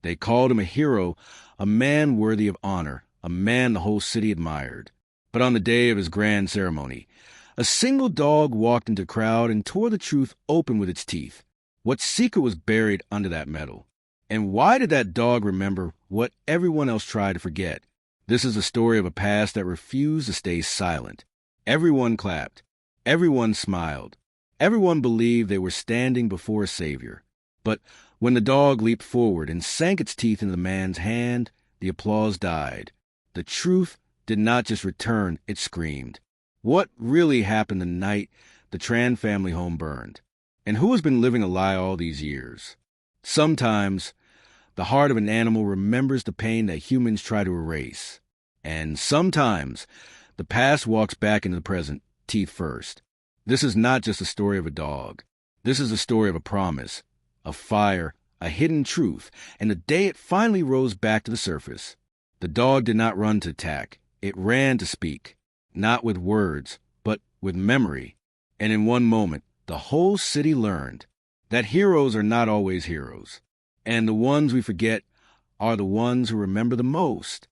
They called him a hero, a man worthy of honor, a man the whole city admired. But on the day of his grand ceremony, a single dog walked into the crowd and tore the truth open with its teeth. What secret was buried under that medal? And why did that dog remember what everyone else tried to forget? This is the story of a past that refused to stay silent. Everyone clapped. Everyone smiled. Everyone believed they were standing before a savior. But when the dog leaped forward and sank its teeth into the man's hand, the applause died. The truth did not just return, it screamed. What really happened the night the Tran family home burned? And who has been living a lie all these years? Sometimes the heart of an animal remembers the pain that humans try to erase. And sometimes the past walks back into the present, teeth first. This is not just a story of a dog. This is a story of a promise, a fire, a hidden truth, and the day it finally rose back to the surface. The dog did not run to attack. It ran to speak, not with words, but with memory. And in one moment, the whole city learned that heroes are not always heroes, and the ones we forget are the ones who remember the most.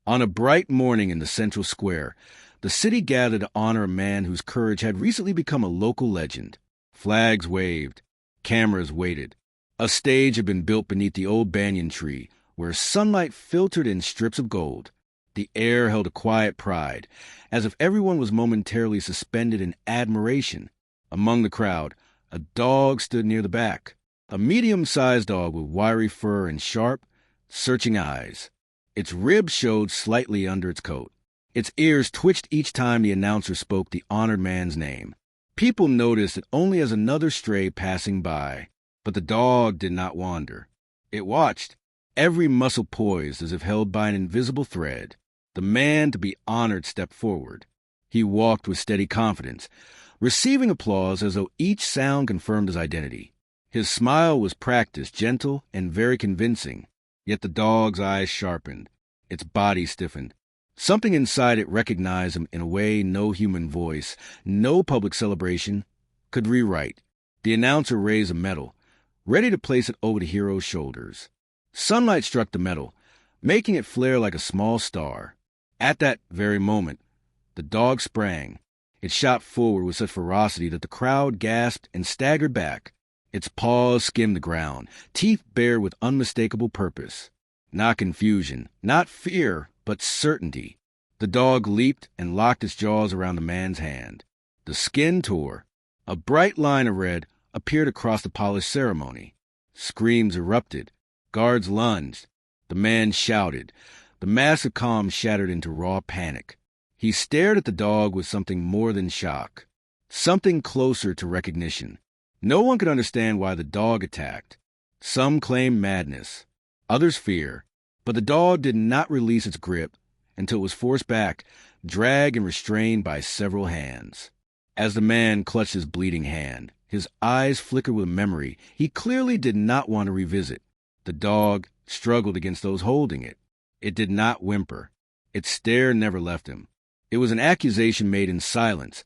On a bright morning in the central square, the city gathered to honor a man whose courage had recently become a local legend. Flags waved, cameras waited. A stage had been built beneath the old banyan tree, where sunlight filtered in strips of gold. The air held a quiet pride, as if everyone was momentarily suspended in admiration. Among the crowd, a dog stood near the back, a medium-sized dog with wiry fur and sharp, searching eyes. Its ribs showed slightly under its coat. Its ears twitched each time the announcer spoke the honored man's name. People noticed it only as another stray passing by, but the dog did not wander. It watched, every muscle poised as if held by an invisible thread. The man to be honored stepped forward. He walked with steady confidence, receiving applause as though each sound confirmed his identity. His smile was practiced, gentle, and very convincing, yet the dog's eyes sharpened, its body stiffened. Something inside it recognized him in a way no human voice, no public celebration could rewrite. The announcer raised a medal, ready to place it over the hero's shoulders. Sunlight struck the medal, making it flare like a small star. At that very moment, the dog sprang. It shot forward with such ferocity that the crowd gasped and staggered back. Its paws skimmed the ground, teeth bared with unmistakable purpose. Not confusion, not fear, but certainty. The dog leaped and locked its jaws around the man's hand. The skin tore. A bright line of red appeared across the polished ceremony. Screams erupted. Guards lunged. The man shouted. The mask of calm shattered into raw panic. He stared at the dog with something more than shock, something closer to recognition. No one could understand why the dog attacked. Some claimed madness, others fear, but the dog did not release its grip until it was forced back, dragged and restrained by several hands. As the man clutched his bleeding hand, his eyes flickered with memory he clearly did not want to revisit. The dog struggled against those holding it. It did not whimper. Its stare never left him. It was an accusation made in silence,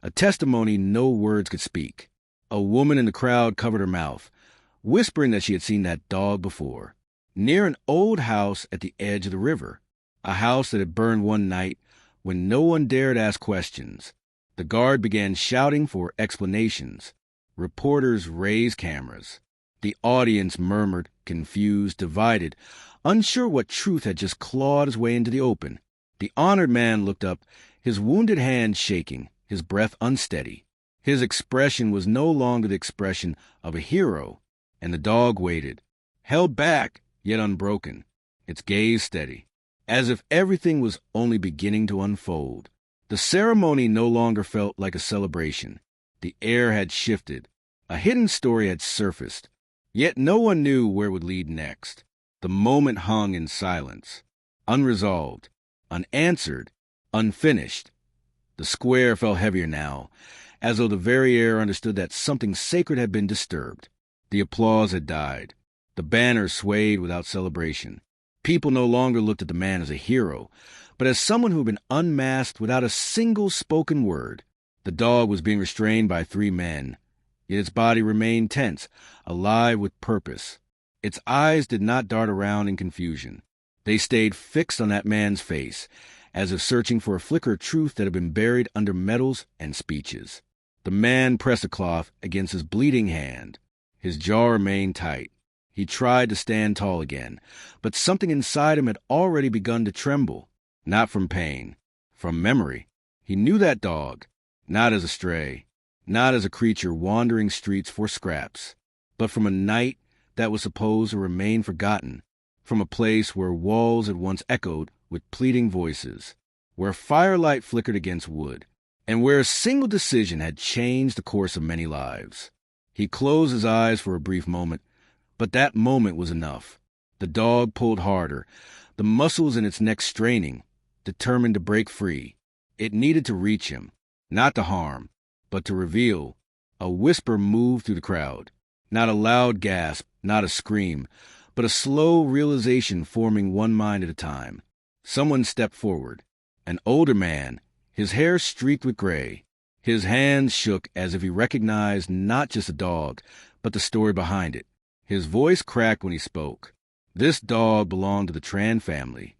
a testimony no words could speak. A woman in the crowd covered her mouth, whispering that she had seen that dog before, near an old house at the edge of the river, a house that had burned one night when no one dared ask questions. The guard began shouting for explanations. Reporters raised cameras. The audience murmured, confused, divided, unsure what truth had just clawed its way into the open. The honored man looked up, his wounded hand shaking, his breath unsteady. His expression was no longer the expression of a hero, and the dog waited, held back, yet unbroken, its gaze steady, as if everything was only beginning to unfold. The ceremony no longer felt like a celebration. The air had shifted. A hidden story had surfaced, yet no one knew where it would lead next. The moment hung in silence, unresolved, unanswered, unfinished. The square felt heavier now, as though the very air understood that something sacred had been disturbed. The applause had died. The banner swayed without celebration. People no longer looked at the man as a hero, but as someone who had been unmasked without a single spoken word. The dog was being restrained by 3 men, yet its body remained tense, alive with purpose. Its eyes did not dart around in confusion. They stayed fixed on that man's face, as if searching for a flicker of truth that had been buried under medals and speeches. The man pressed the cloth against his bleeding hand. His jaw remained tight. He tried to stand tall again, but something inside him had already begun to tremble, not from pain, from memory. He knew that dog, not as a stray, not as a creature wandering streets for scraps, but from a night that was supposed to remain forgotten, from a place where walls had once echoed with pleading voices, where firelight flickered against wood, and where a single decision had changed the course of many lives. He closed his eyes for a brief moment, but that moment was enough. The dog pulled harder, the muscles in its neck straining, determined to break free. It needed to reach him, not to harm, but to reveal. A whisper moved through the crowd, not a loud gasp, not a scream, but a slow realization forming one mind at a time. Someone stepped forward, an older man, his hair streaked with gray. His hands shook as if he recognized not just the dog, but the story behind it. His voice cracked when he spoke. This dog belonged to the Tran family.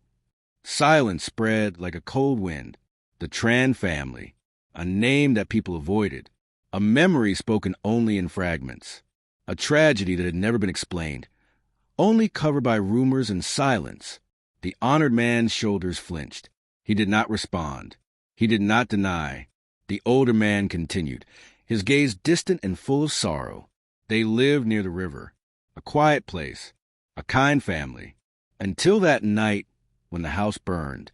Silence spread like a cold wind. The Tran family, a name that people avoided, a memory spoken only in fragments, a tragedy that had never been explained, only covered by rumors and silence. The honored man's shoulders flinched. He did not respond. He did not deny. The older man continued, his gaze distant and full of sorrow. They lived near the river, a quiet place, a kind family. Until that night when the house burned,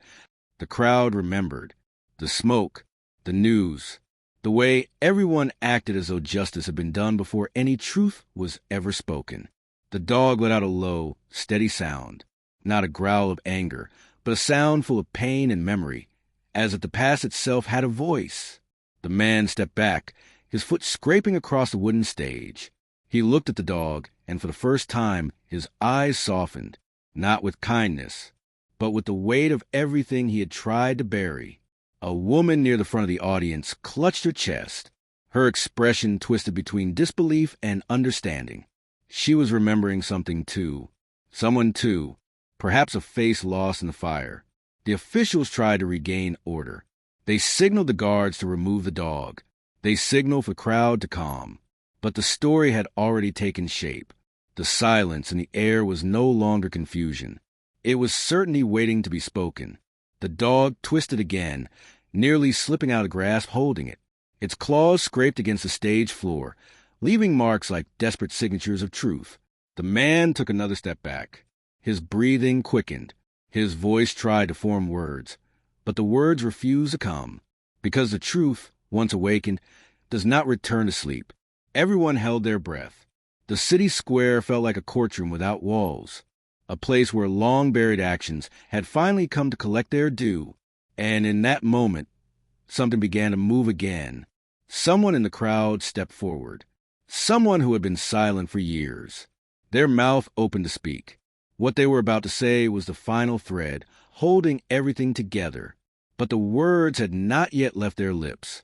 the crowd remembered. The smoke, the news, the way everyone acted as though justice had been done before any truth was ever spoken. The dog let out a low, steady sound, not a growl of anger, but a sound full of pain and memory, as if the past itself had a voice. The man stepped back, his foot scraping across the wooden stage. He looked at the dog, and for the first time his eyes softened, not with kindness, but with the weight of everything he had tried to bury. A woman near the front of the audience clutched her chest, her expression twisted between disbelief and understanding. She was remembering something too. Someone too, perhaps a face lost in the fire. The officials tried to regain order. They signaled the guards to remove the dog. They signaled for the crowd to calm. But the story had already taken shape. The silence in the air was no longer confusion. It was certainty waiting to be spoken. The dog twisted again, nearly slipping out of grasp holding it. Its claws scraped against the stage floor, leaving marks like desperate signatures of truth. The man took another step back. His breathing quickened. His voice tried to form words, but the words refused to come, because the truth, once awakened, does not return to sleep. Everyone held their breath. The city square felt like a courtroom without walls, a place where long-buried actions had finally come to collect their due, and in that moment, something began to move again. Someone in the crowd stepped forward, someone who had been silent for years. Their mouth opened to speak. What they were about to say was the final thread, holding everything together, but the words had not yet left their lips.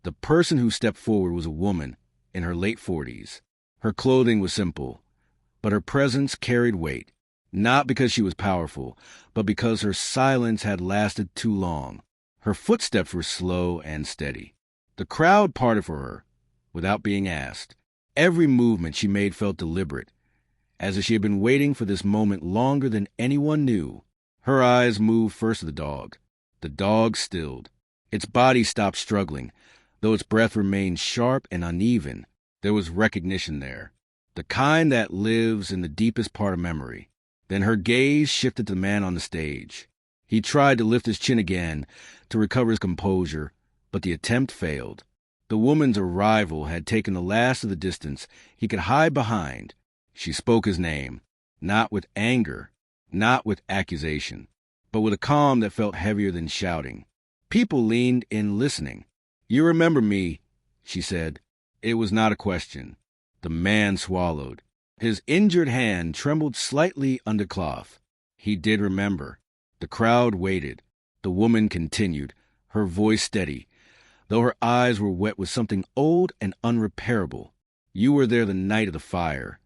The person who stepped forward was a woman in her late 40s. Her clothing was simple, but her presence carried weight. Not because she was powerful, but because her silence had lasted too long. Her footsteps were slow and steady. The crowd parted for her, without being asked. Every movement she made felt deliberate, as if she had been waiting for this moment longer than anyone knew. Her eyes moved first to the dog. The dog stilled. Its body stopped struggling, though its breath remained sharp and uneven. There was recognition there, the kind that lives in the deepest part of memory. Then her gaze shifted to the man on the stage. He tried to lift his chin again, to recover his composure, but the attempt failed. The woman's arrival had taken the last of the distance he could hide behind. She spoke his name, not with anger, not with accusation, but with a calm that felt heavier than shouting. People leaned in listening. "You remember me," she said. It was not a question. The man swallowed. His injured hand trembled slightly under cloth. He did remember. The crowd waited. The woman continued, her voice steady, though her eyes were wet with something old and unrepairable. "You were there the night of the fire.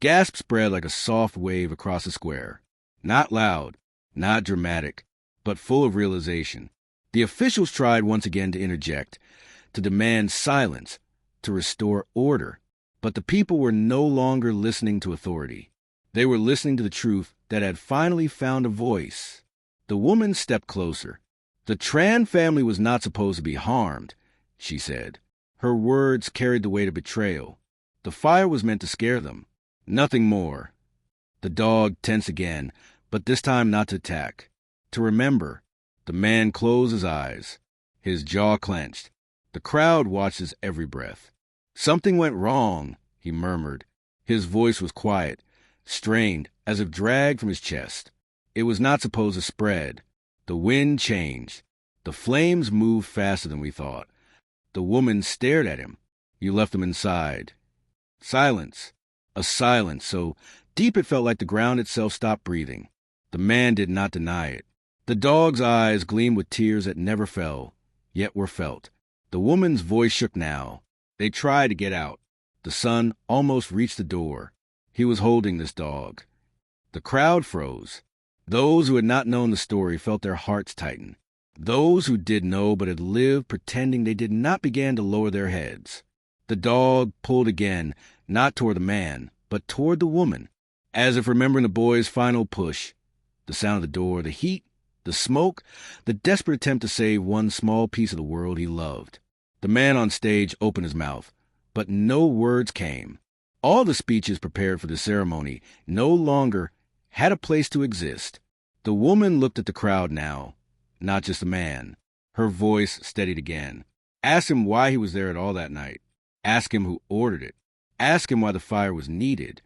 Gasp spread like a soft wave across the square. Not loud, not dramatic, but full of realization. The officials tried once again to interject, to demand silence, to restore order. But the people were no longer listening to authority. They were listening to the truth that had finally found a voice. The woman stepped closer. The Tran family was not supposed to be harmed, she said. Her words carried the weight of betrayal. The fire was meant to scare them. Nothing more. The dog tensed again, but this time not to attack. To remember. The man closed his eyes. His jaw clenched. The crowd watched his every breath. Something went wrong, he murmured. His voice was quiet, strained, as if dragged from his chest. It was not supposed to spread. The wind changed. The flames moved faster than we thought. The woman stared at him. You left him inside. Silence. A silence so deep it felt like the ground itself stopped breathing. The man did not deny it. The dog's eyes gleamed with tears that never fell, yet were felt. The woman's voice shook now. They tried to get out. The son almost reached the door. He was holding this dog. The crowd froze. Those who had not known the story felt their hearts tighten. Those who did know but had lived pretending they did not began to lower their heads. The dog pulled again, not toward the man, but toward the woman, as if remembering the boy's final push. The sound of the door, the heat, the smoke, the desperate attempt to save one small piece of the world he loved. The man on stage opened his mouth, but no words came. All the speeches prepared for the ceremony no longer had a place to exist. The woman looked at the crowd now, not just the man. Her voice steadied again. Ask him why he was there at all that night. Ask him who ordered it. Ask him why the fire was needed.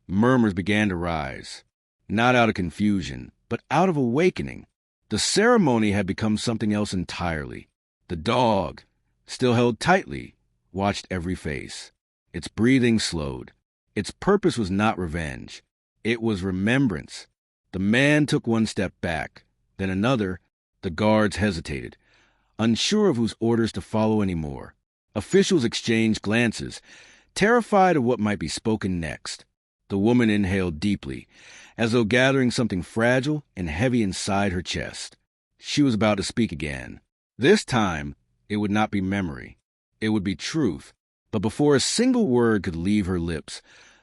Murmurs began to rise, not out of confusion, but out of awakening. The ceremony had become something else entirely. The dog, still held tightly, watched every face. Its breathing slowed. Its purpose was not revenge. It was remembrance. The man took one step back, then another. The guards hesitated, unsure of whose orders to follow anymore. Officials exchanged glances, terrified of what might be spoken next. The woman inhaled deeply, as though gathering something fragile and heavy inside her chest. She was about to speak again. This time, it would not be memory. It would be truth. But before a single word could leave her lips,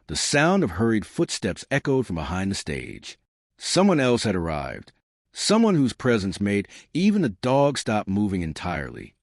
the sound of hurried footsteps echoed from behind the stage. Someone else had arrived. Someone whose presence made even the dog stop moving entirely.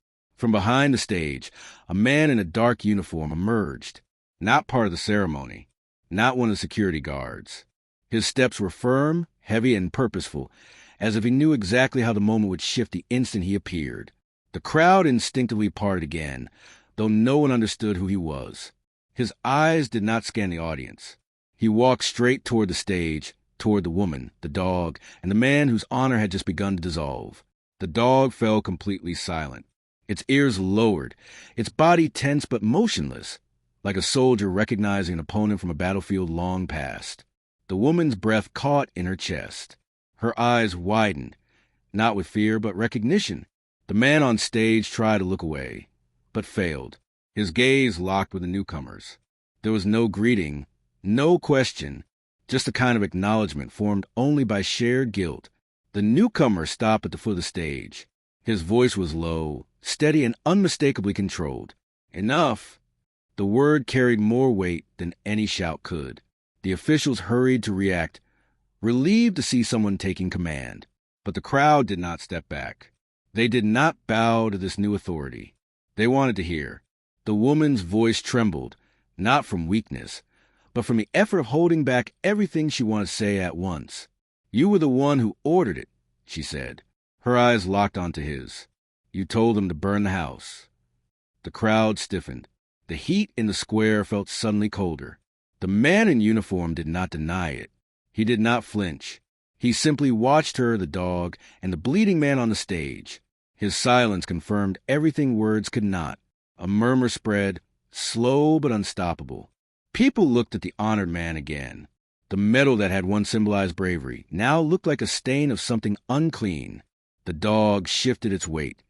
From behind the stage, a man in a dark uniform emerged. Not part of the ceremony. Not one of the security guards. His steps were firm, heavy, and purposeful, as if he knew exactly how the moment would shift the instant he appeared. The crowd instinctively parted again, though no one understood who he was. His eyes did not scan the audience. He walked straight toward the stage, toward the woman, the dog, and the man whose honor had just begun to dissolve. The dog fell completely silent. Its ears lowered, its body tense but motionless, like a soldier recognizing an opponent from a battlefield long past. The woman's breath caught in her chest. Her eyes widened, not with fear but recognition. The man on stage tried to look away, but failed. His gaze locked with the newcomers. There was no greeting, no question, just a kind of acknowledgement formed only by shared guilt. The newcomer stopped at the foot of the stage. His voice was low, steady, and unmistakably controlled. Enough! The word carried more weight than any shout could. The officials hurried to react, relieved to see someone taking command. But the crowd did not step back. They did not bow to this new authority. They wanted to hear. The woman's voice trembled, not from weakness, but from the effort of holding back everything she wanted to say at once. You were the one who ordered it, she said. Her eyes locked onto his. You told them to burn the house. The crowd stiffened. The heat in the square felt suddenly colder. The man in uniform did not deny it. He did not flinch. He simply watched her, the dog, and the bleeding man on the stage. His silence confirmed everything words could not. A murmur spread, slow but unstoppable. People looked at the honored man again. The medal that had once symbolized bravery now looked like a stain of something unclean. The dog shifted its weight,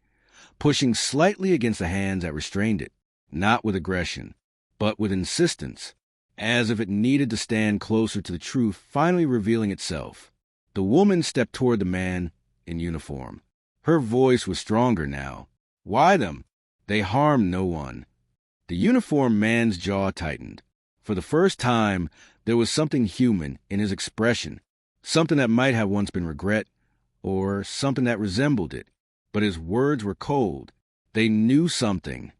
pushing slightly against the hands that restrained it, not with aggression, but with insistence. as if it needed to stand closer to the truth finally revealing itself. The woman stepped toward the man in uniform. Her voice was stronger now. Why them? They harmed no one. The uniformed man's jaw tightened. For the first time, there was something human in his expression, something that might have once been regret, or something that resembled it. But his words were cold. They knew something.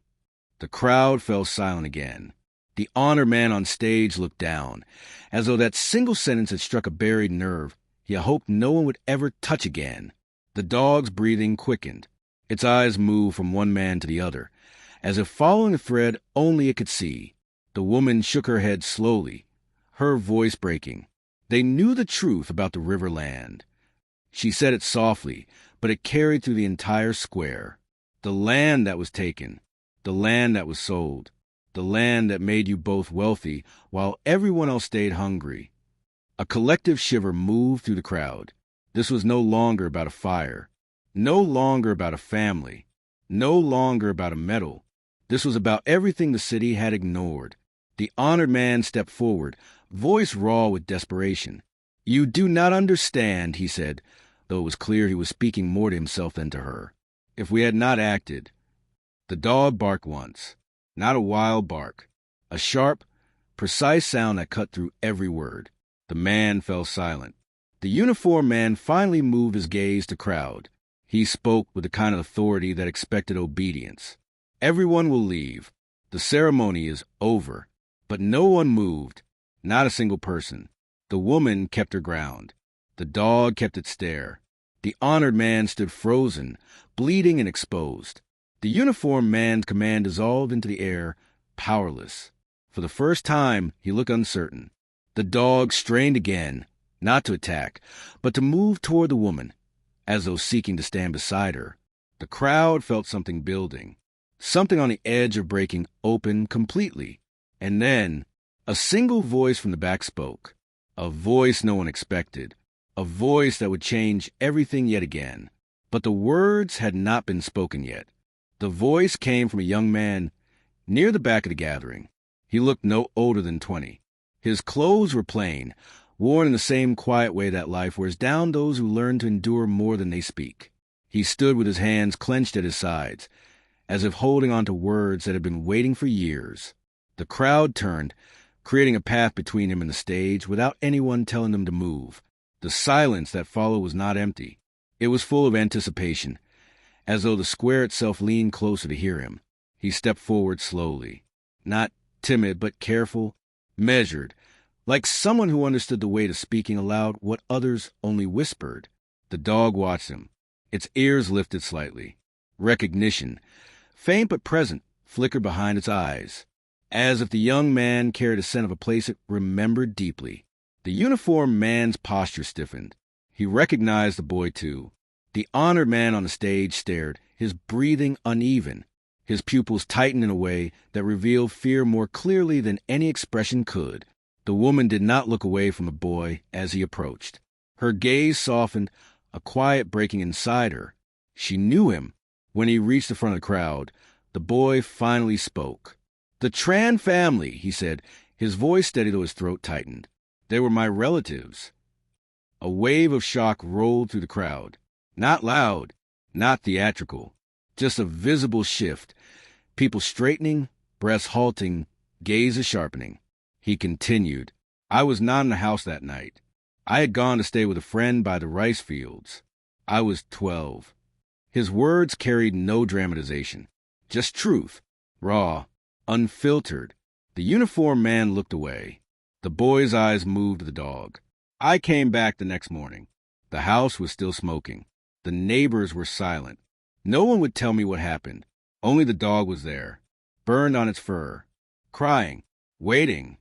The crowd fell silent again. The honored man on stage looked down, as though that single sentence had struck a buried nerve he had hoped no one would ever touch again. The dog's breathing quickened. Its eyes moved from one man to the other, as if following a thread only it could see. The woman shook her head slowly, her voice breaking. They knew the truth about the river land. She said it softly, but it carried through the entire square. The land that was taken, the land that was sold, the land that made you both wealthy while everyone else stayed hungry. A collective shiver moved through the crowd. This was no longer about a fire, no longer about a family, no longer about a medal. This was about everything the city had ignored. The honored man stepped forward, voice raw with desperation. "You do not understand," he said, though it was clear he was speaking more to himself than to her. "If we had not acted." The dog barked once, not a wild bark, a sharp, precise sound that cut through every word. The man fell silent. The uniformed man finally moved his gaze to crowd. He spoke with the kind of authority that expected obedience. "Everyone will leave. The ceremony is over." But no one moved, not a single person. The woman kept her ground. The dog kept its stare. The honored man stood frozen, bleeding and exposed. The uniformed man's command dissolved into the air, powerless. For the first time, he looked uncertain. The dog strained again, not to attack, but to move toward the woman, as though seeking to stand beside her. The crowd felt something building, something on the edge of breaking open completely. And then, a single voice from the back spoke, a voice no one expected, a voice that would change everything yet again. But the words had not been spoken yet. The voice came from a young man near the back of the gathering. He looked no older than 20. His clothes were plain, worn in the same quiet way that life wears down those who learn to endure more than they speak. He stood with his hands clenched at his sides, as if holding on to words that had been waiting for years. The crowd turned, creating a path between him and the stage without anyone telling them to move. The silence that followed was not empty. It was full of anticipation, as though the square itself leaned closer to hear him. He stepped forward slowly, not timid but careful, measured, like someone who understood the weight of speaking aloud what others only whispered. The dog watched him, its ears lifted slightly. Recognition, faint but present, flickered behind its eyes, as if the young man carried a scent of a place it remembered deeply. The uniformed man's posture stiffened. He recognized the boy, too. The honored man on the stage stared, his breathing uneven, his pupils tightened in a way that revealed fear more clearly than any expression could. The woman did not look away from the boy as he approached. Her gaze softened, a quiet breaking inside her. She knew him. When he reached the front of the crowd, the boy finally spoke. "The Tran family," he said, his voice steady though his throat tightened. "They were my relatives." A wave of shock rolled through the crowd. Not loud, not theatrical, just a visible shift. People straightening, breaths halting, gazes sharpening. He continued, "I was not in the house that night. I had gone to stay with a friend by the rice fields. I was 12. His words carried no dramatization, just truth, raw, unfiltered. The uniformed man looked away. The boy's eyes moved to the dog. "I came back the next morning. The house was still smoking. The neighbors were silent. No one would tell me what happened. Only the dog was there, burned on its fur, crying, waiting."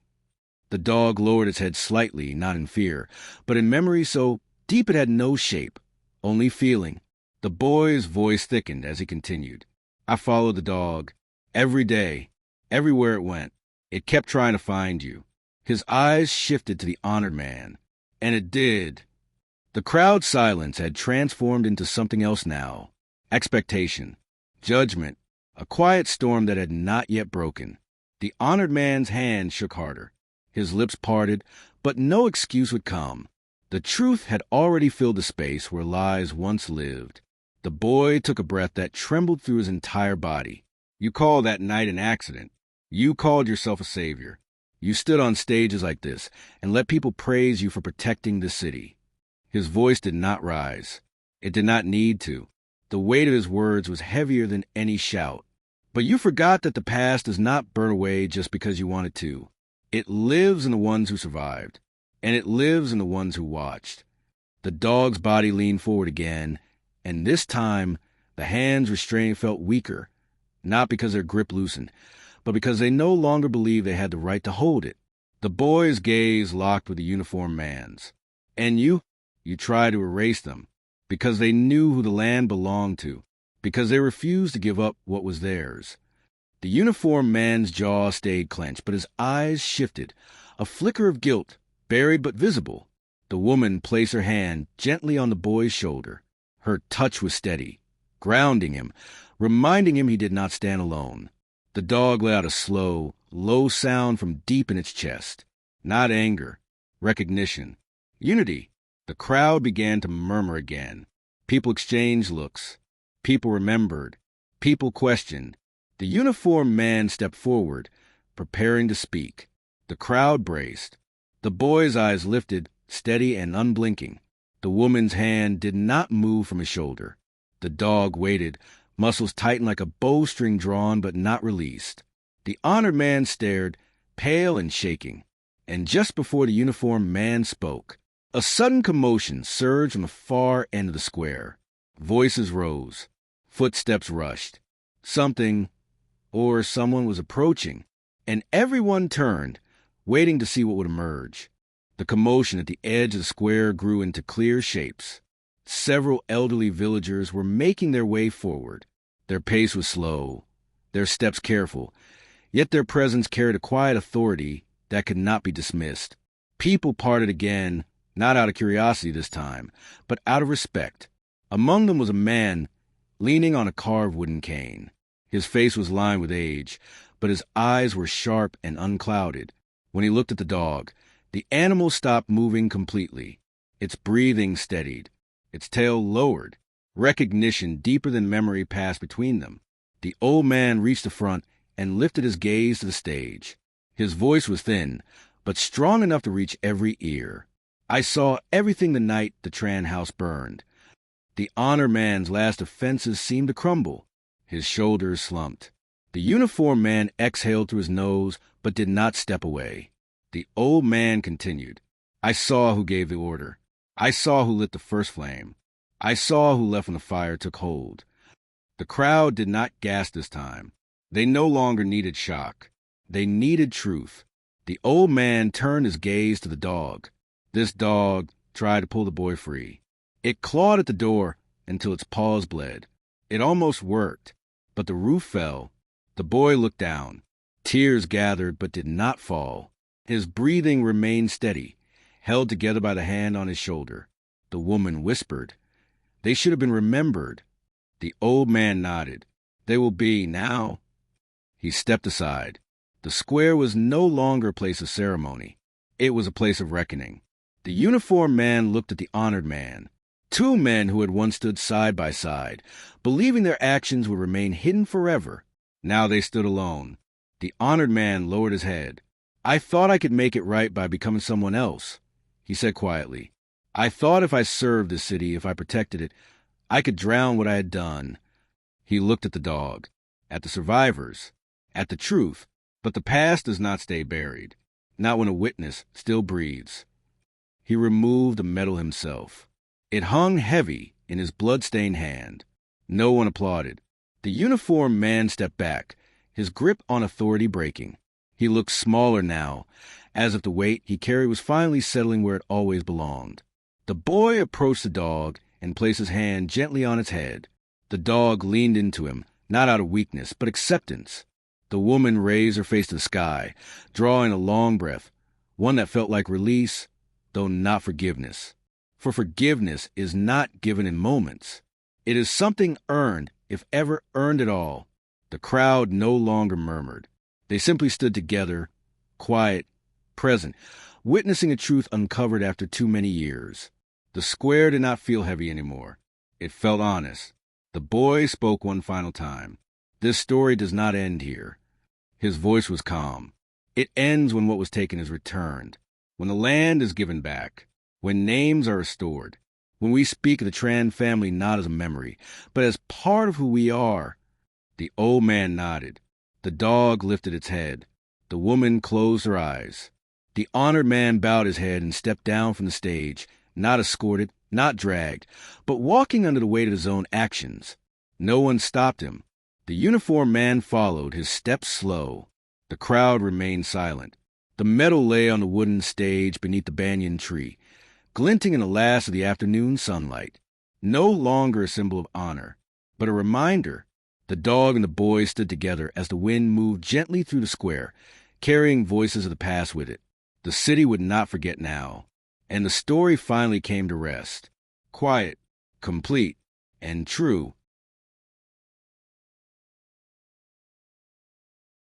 The dog lowered its head slightly, not in fear, but in memory so deep it had no shape, only feeling. The boy's voice thickened as he continued. "I followed the dog every day, everywhere it went. It kept trying to find you." His eyes shifted to the honored man. "And it did." The crowd's silence had transformed into something else now. Expectation, judgment, a quiet storm that had not yet broken. The honored man's hand shook harder. His lips parted, but no excuse would come. The truth had already filled the space where lies once lived. The boy took a breath that trembled through his entire body. You call that night an accident. You called yourself a savior. You stood on stages like this and let people praise you for protecting the city. His voice did not rise. It did not need to. The weight of his words was heavier than any shout. But you forgot that the past does not burn away just because you want it to. It lives in the ones who survived, and it lives in the ones who watched. The dog's body leaned forward again, and this time the hands restraining felt weaker, not because their grip loosened, but because they no longer believed they had the right to hold it. The boy's gaze locked with the uniformed man's. And you tried to erase them, because they knew who the land belonged to, because they refused to give up what was theirs. The uniformed man's jaw stayed clenched, but his eyes shifted, a flicker of guilt, buried but visible. The woman placed her hand gently on the boy's shoulder. Her touch was steady, grounding him, reminding him he did not stand alone. The dog let out a slow, low sound from deep in its chest. Not anger, recognition, unity. The crowd began to murmur again. People exchanged looks. People remembered. People questioned. The uniformed man stepped forward, preparing to speak. The crowd braced. The boy's eyes lifted, steady and unblinking. The woman's hand did not move from his shoulder. The dog waited, muscles tightened like a bowstring drawn but not released. The honored man stared, pale and shaking. And just before the uniformed man spoke, a sudden commotion surged from the far end of the square. Voices rose. Footsteps rushed. Something or someone was approaching, and everyone turned, waiting to see what would emerge. The commotion at the edge of the square grew into clear shapes. Several elderly villagers were making their way forward. Their pace was slow, their steps careful, yet their presence carried a quiet authority that could not be dismissed. People parted again, not out of curiosity this time, but out of respect. Among them was a man leaning on a carved wooden cane. His face was lined with age, but his eyes were sharp and unclouded. When he looked at the dog, the animal stopped moving completely. Its breathing steadied. Its tail lowered. Recognition deeper than memory passed between them. The old man reached the front and lifted his gaze to the stage. His voice was thin, but strong enough to reach every ear. I saw everything the night the Tran house burned. The honor man's last defenses seemed to crumble. His shoulders slumped. The uniformed man exhaled through his nose, but did not step away. The old man continued. I saw who gave the order. I saw who lit the first flame. I saw who left when the fire took hold. The crowd did not gasp this time. They no longer needed shock. They needed truth. The old man turned his gaze to the dog. This dog tried to pull the boy free. It clawed at the door until its paws bled. It almost worked, but the roof fell. The boy looked down. Tears gathered but did not fall. His breathing remained steady, held together by the hand on his shoulder. The woman whispered, "They should have been remembered." The old man nodded. "They will be now." He stepped aside. The square was no longer a place of ceremony. It was a place of reckoning. The uniformed man looked at the honored man. Two men who had once stood side by side, believing their actions would remain hidden forever. Now they stood alone. The honored man lowered his head. "I thought I could make it right by becoming someone else," he said quietly. "I thought if I served this city, if I protected it, I could drown what I had done." He looked at the dog, at the survivors, at the truth. But the past does not stay buried, not when a witness still breathes. He removed the medal himself. It hung heavy in his blood-stained hand. No one applauded. The uniformed man stepped back, his grip on authority breaking. He looked smaller now, as if the weight he carried was finally settling where it always belonged. The boy approached the dog and placed his hand gently on its head. The dog leaned into him, not out of weakness, but acceptance. The woman raised her face to the sky, drawing a long breath, one that felt like release, though not forgiveness. For forgiveness is not given in moments. It is something earned, if ever earned at all. The crowd no longer murmured. They simply stood together, quiet, present, witnessing a truth uncovered after too many years. The square did not feel heavy anymore. It felt honest. The boy spoke one final time. This story does not end here. His voice was calm. It ends when what was taken is returned, when the land is given back, when names are restored, when we speak of the Tran family not as a memory, but as part of who we are. The old man nodded. The dog lifted its head. The woman closed her eyes. The honored man bowed his head and stepped down from the stage, not escorted, not dragged, but walking under the weight of his own actions. No one stopped him. The uniformed man followed, his steps slow. The crowd remained silent. The medal lay on the wooden stage beneath the banyan tree, glinting in the last of the afternoon sunlight. No longer a symbol of honor, but a reminder. The dog and the boy stood together as the wind moved gently through the square, carrying voices of the past with it. The city would not forget now. And the story finally came to rest. Quiet, complete, and true.